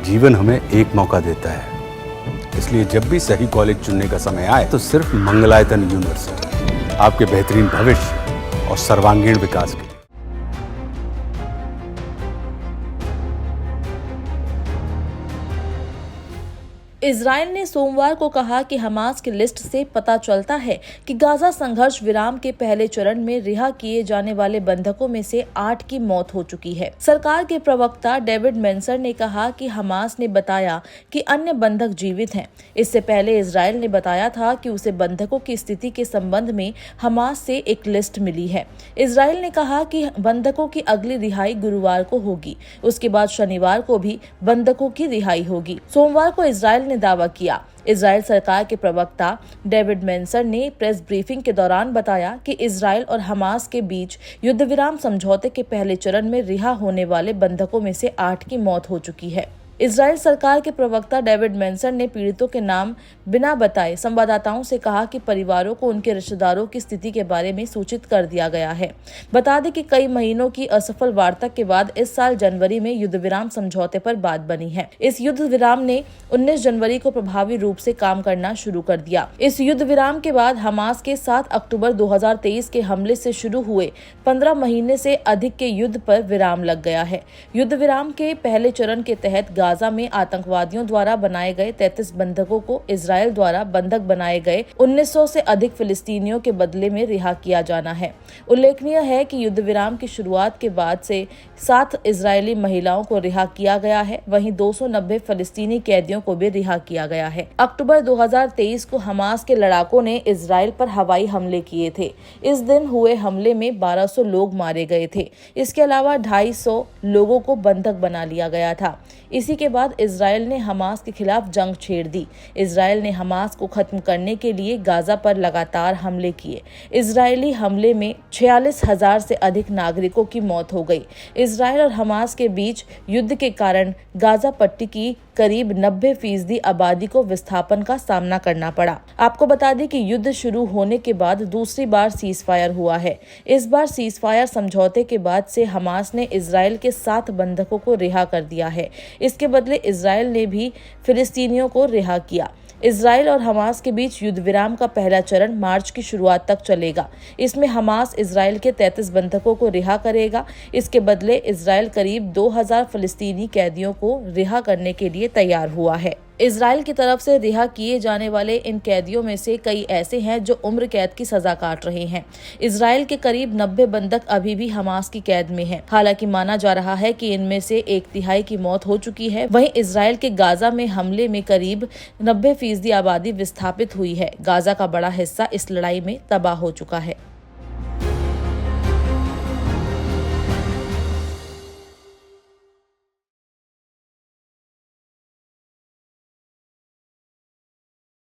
जीवन हमें एक मौका देता है, इसलिए जब भी सही कॉलेज चुनने का समय आए तो सिर्फ मंगलायतन यूनिवर्सिटी आपके बेहतरीन भविष्य और सर्वांगीण विकास के लिए। इजराइल ने सोमवार को कहा कि हमास की लिस्ट से पता चलता है कि गाजा संघर्ष विराम के पहले चरण में रिहा किए जाने वाले बंधकों में से 8 की मौत हो चुकी है। सरकार के प्रवक्ता डेविड मेंसर ने कहा कि हमास ने बताया कि अन्य बंधक जीवित हैं। इससे पहले इजराइल ने बताया था कि उसे बंधकों की स्थिति के संबंध में हमास से एक लिस्ट मिली है। इजराइल ने कहा कि बंधकों की अगली रिहाई गुरुवार को होगी, उसके बाद शनिवार को भी बंधकों की रिहाई होगी। सोमवार को इजराइल ने दावा किया। इजराइल सरकार के प्रवक्ता डेविड मेंसर ने प्रेस ब्रीफिंग के दौरान बताया कि इजराइल और हमास के बीच युद्ध विराम समझौते के पहले चरण में रिहा होने वाले बंधकों में से 8 की मौत हो चुकी है। इजराइल सरकार के प्रवक्ता डेविड मेंसर ने पीड़ितों के नाम बिना बताए संवाददाताओं से कहा कि परिवारों को उनके रिश्तेदारों की स्थिति के बारे में सूचित कर दिया गया है। बता दें कि कई महीनों की असफल वार्ता के बाद इस साल जनवरी में युद्ध विराम समझौते पर बात बनी है। इस युद्ध विराम ने 19 जनवरी को प्रभावी रूप से काम करना शुरू कर दिया। इस युद्ध विराम के बाद हमास के 7 अक्टूबर 2023 के हमले से शुरू हुए 15 महीने से अधिक के युद्ध पर विराम लग गया है। युद्ध विराम के पहले चरण के तहत गाजा में आतंकवादियों द्वारा बनाए गए 33 बंधकों को इजराइल द्वारा बंधक बनाए गए 1900 से अधिक फिलिस्तीनियों के बदले में रिहा किया जाना है। उल्लेखनीय है कि युद्ध विराम की शुरुआत के बाद से 7 इजरायली महिलाओं को रिहा किया गया है, वहीं 290 फिलिस्तीनी कैदियों को भी रिहा किया गया है। अक्टूबर 2023 को हमास के लड़ाकों ने इजराइल पर हवाई हमले किए थे। इस दिन हुए हमले में 1200 लोग मारे गए थे। इसके अलावा 250 लोगों को बंधक बना लिया गया था। इसी के बाद इजराइल ने हमास के खिलाफ जंग छेड़ दी। इजराइल ने हमास को खत्म करने के लिए गाजा पर लगातार हमले किए। इजरायली हमले में 46,000 से अधिक नागरिकों की मौत हो गई। इजराइल और हमास के बीच युद्ध के कारण गाजा पट्टी की करीब 90% आबादी को विस्थापन का सामना करना पड़ा। आपको बता दें कि युद्ध शुरू होने के बाद दूसरी बार सीज फायर हुआ है। इस बार सीज फायर समझौते के बाद से हमास ने इजराइल के 7 बंधकों को रिहा कर दिया है। इसके बदले इजराइल ने भी फिलिस्तीनियों को रिहा किया। इजराइल और हमास के बीच युद्ध विराम का पहला चरण मार्च की शुरुआत तक चलेगा। इसमें हमास इजराइल के 33 बंधकों को रिहा करेगा। इसके बदले इजराइल करीब 2000 फिलिस्तीनी कैदियों को रिहा करने के लिए तैयार हुआ है। इजराइल की तरफ से रिहा किए जाने वाले इन कैदियों में से कई ऐसे हैं जो उम्र कैद की सजा काट रहे हैं। इजराइल के करीब 90 बंधक अभी भी हमास की कैद में हैं। हालांकि माना जा रहा है कि इनमें से 1/3 की मौत हो चुकी है। वहीं इजराइल के गाजा में हमले में करीब 90% आबादी विस्थापित हुई है। गाजा का बड़ा हिस्सा इस लड़ाई में तबाह हो चुका है।